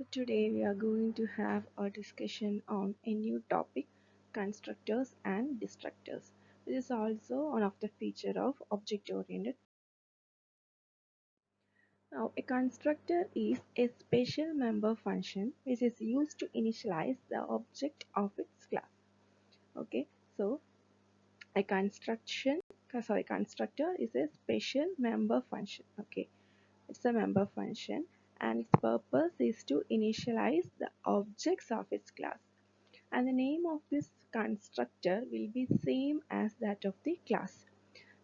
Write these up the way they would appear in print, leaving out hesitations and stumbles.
So today we are going to have a discussion on a new topic, constructors and destructors, which is also one of the feature of object-oriented. Now, a constructor is a special member function which is used to initialize the object of its class. Okay, so a constructor is a special member function. Okay, it's a member function and its purpose is to initialize the objects of its class. And the name of this constructor will be same as that of the class.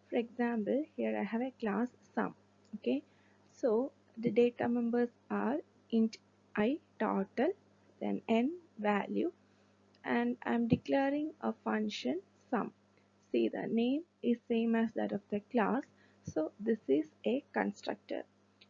For example, here I have a class sum. Okay, so the data members are int I total, then n value, and I'm declaring a function sum. See, the name is same as that of the class, so this is a constructor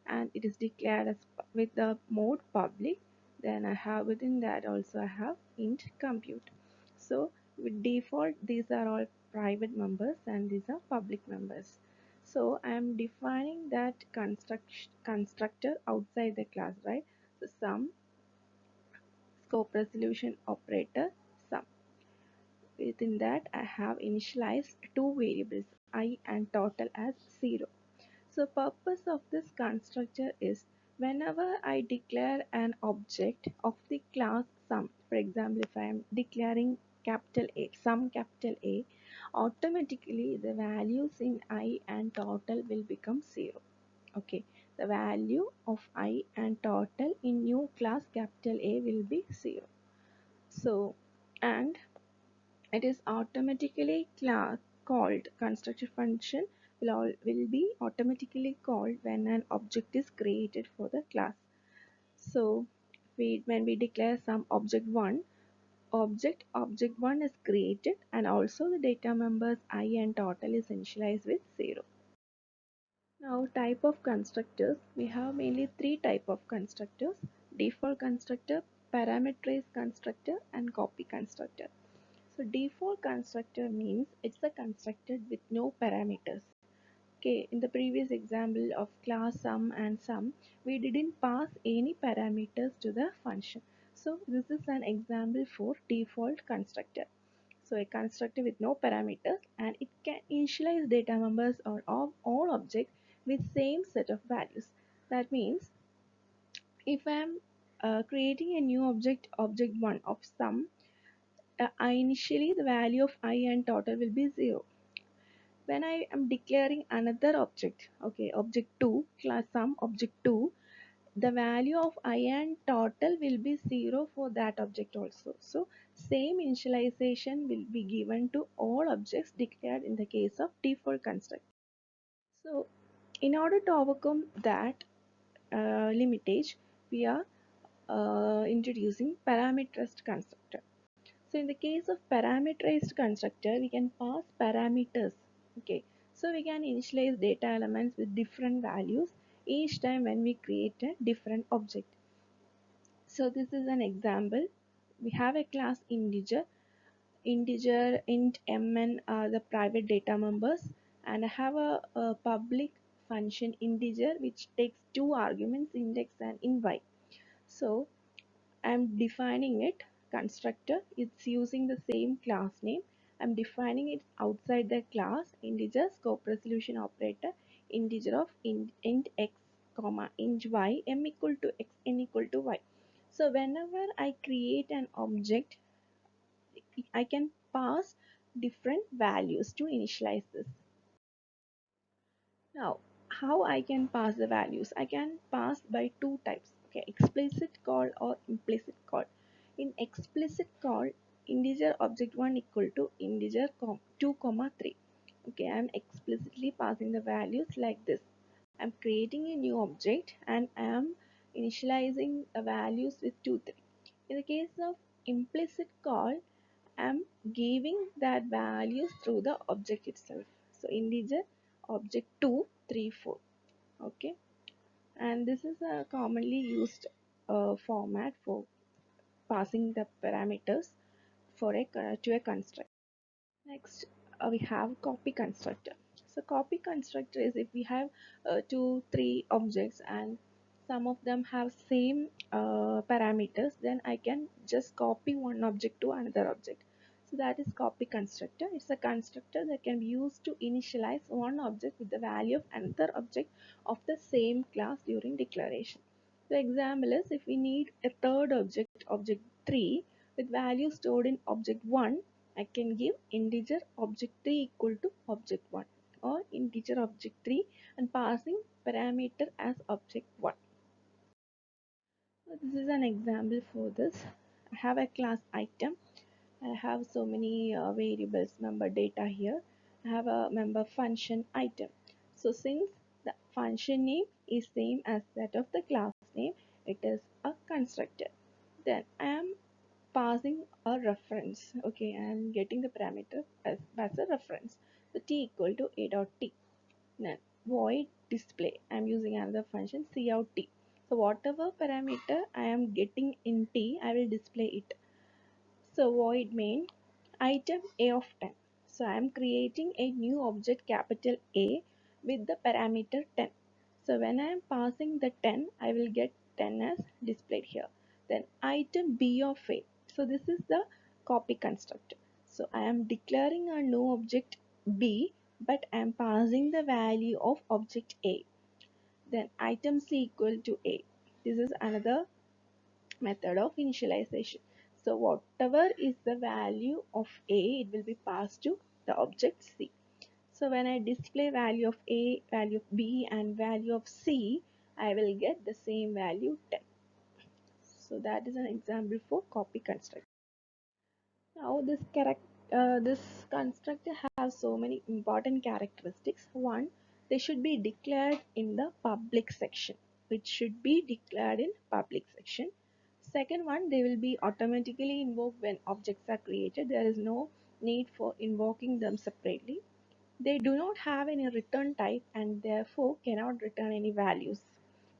and it is declared as with the mode public. Then I have within that also I have int compute. So with default these are all private members and these are public members. So I am defining that constructor outside the class, right? So sum scope resolution operator sum. Within that I have initialized two variables I and total as 0. So purpose of this constructor is whenever I declare an object of the class sum, for example if I am declaring capital A, sum capital A, automatically the values in I and total will become 0. Okay, the value of I and total in new class capital A will be 0. So, and it is automatically called constructor function will be automatically called when an object is created for the class. So when we declare some object1 object1 is created and also the data members I and total is initialized with 0. Now type of constructors, we have mainly three type of constructors: default constructor, parameterized constructor and copy constructor. So default constructor means it's a constructor with no parameters. Okay, in the previous example of class sum and sum, we didn't pass any parameters to the function. So this is an example for default constructor. So a constructor with no parameters and it can initialize data members or of all objects with same set of values. That means if I am creating a new object1 of sum, initially the value of I and total will be 0. When I am declaring another object, okay, object2, class sum object2, the value of I and total will be 0 for that object also. So same initialization will be given to all objects declared in the case of default constructor. So in order to overcome that limitation, we are introducing parameterized constructor. So in the case of parameterized constructor, we can pass parameters. Okay, so we can initialize data elements with different values each time when we create a different object. So this is an example. We have a class integer int mn are the private data members, and I have a public function integer which takes two arguments, index and in y. So I'm defining it constructor, it's using the same class name. I'm defining it outside the class integer scope resolution operator integer of int x comma int y m equal to x n equal to y. So whenever I create an object, I can pass different values to initialize this. Now, how I can pass the values? I can pass by two types. Okay, explicit call or implicit call. In explicit call, integer object1 equal to integer 2 comma 3. Okay, I am explicitly passing the values like this. I am creating a new object and I am initializing the values with 2 3. In the case of implicit call, I am giving that values through the object itself. So integer object 2 3 4. Okay, and this is a commonly used format for passing the parameters for to a constructor. Next, we have copy constructor. So copy constructor is if we have 2 3 objects and some of them have same parameters, then I can just copy one object to another object. So that is copy constructor. It's a constructor that can be used to initialize one object with the value of another object of the same class during declaration. The example is, if we need a third object, object 3, with value stored in object 1, I can give integer object 3 equal to object 1, or integer object 3 and passing parameter as object 1. So this is an example for this. I have a class item. I have so many variables, member data here. I have a member function item. So since the function name is same as that of the class name, it is a constructor. Then I am passing a reference. Okay, I am getting the parameter as a reference. So t equal to a dot t. Then void display. I am using another function cout t. So whatever parameter I am getting in t, I will display it. So void main item a of 10. So I am creating a new object capital A with the parameter 10. So when I am passing the 10, I will get 10 as displayed here. Then item B of A. So this is the copy constructor. So I am declaring a new object B, but I am passing the value of object A. Then item C equal to A. This is another method of initialization. So whatever is the value of A, it will be passed to the object C. So when I display value of A, value of B and value of C, I will get the same value 10. So that is an example for copy constructor. Now this constructor has so many important characteristics. One, they should be declared in the public section. Which should be declared in public section. Second one, they will be automatically invoked when objects are created. There is no need for invoking them separately. They do not have any return type and therefore cannot return any values.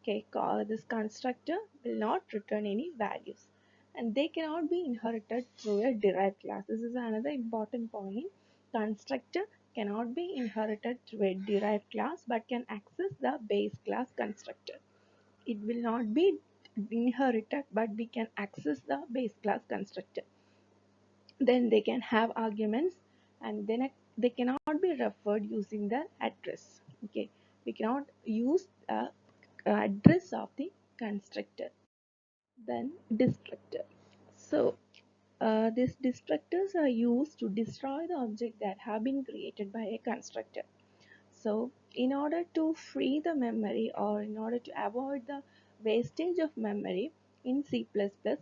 Okay, this constructor will not return any values, and they cannot be inherited through a derived class. This is another important point. Constructor cannot be inherited through a derived class but can access the base class constructor. It will not be inherited, but we can access the base class constructor. Then they can have arguments, and then they cannot be referred using the address. Okay, we cannot use the address of the constructor. Then destructor. So these destructors are used to destroy the object that have been created by a constructor. So in order to free the memory, or in order to avoid the wastage of memory in C++,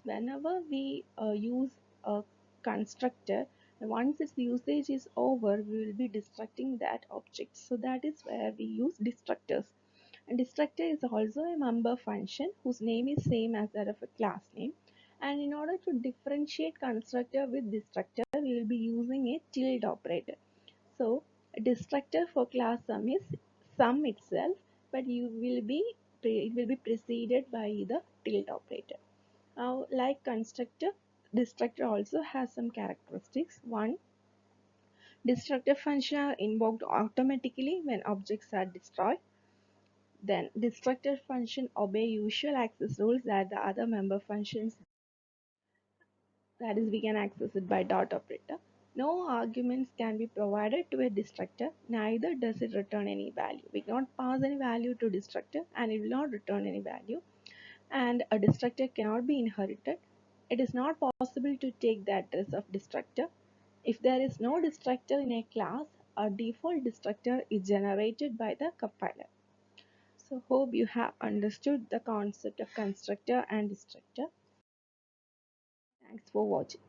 whenever we use a constructor, once its usage is over, we will be destructing that object. So that is where we use destructors. And destructor is also a member function whose name is same as that of a class name. And in order to differentiate constructor with destructor, we will be using a tilde operator. So a destructor for class sum is sum itself, but it will be preceded by the tilde operator. Now, like constructor, destructor also has some characteristics. One, destructor function are invoked automatically when objects are destroyed. Then destructor function obey usual access rules that the other member functions, that is, we can access it by dot operator. No arguments can be provided to a destructor, neither does it return any value. We cannot pass any value to destructor and it will not return any value. And a destructor cannot be inherited. It is not possible to take the address of destructor. If there is no destructor in a class, a default destructor is generated by the compiler. So hope you have understood the concept of constructor and destructor. Thanks for watching.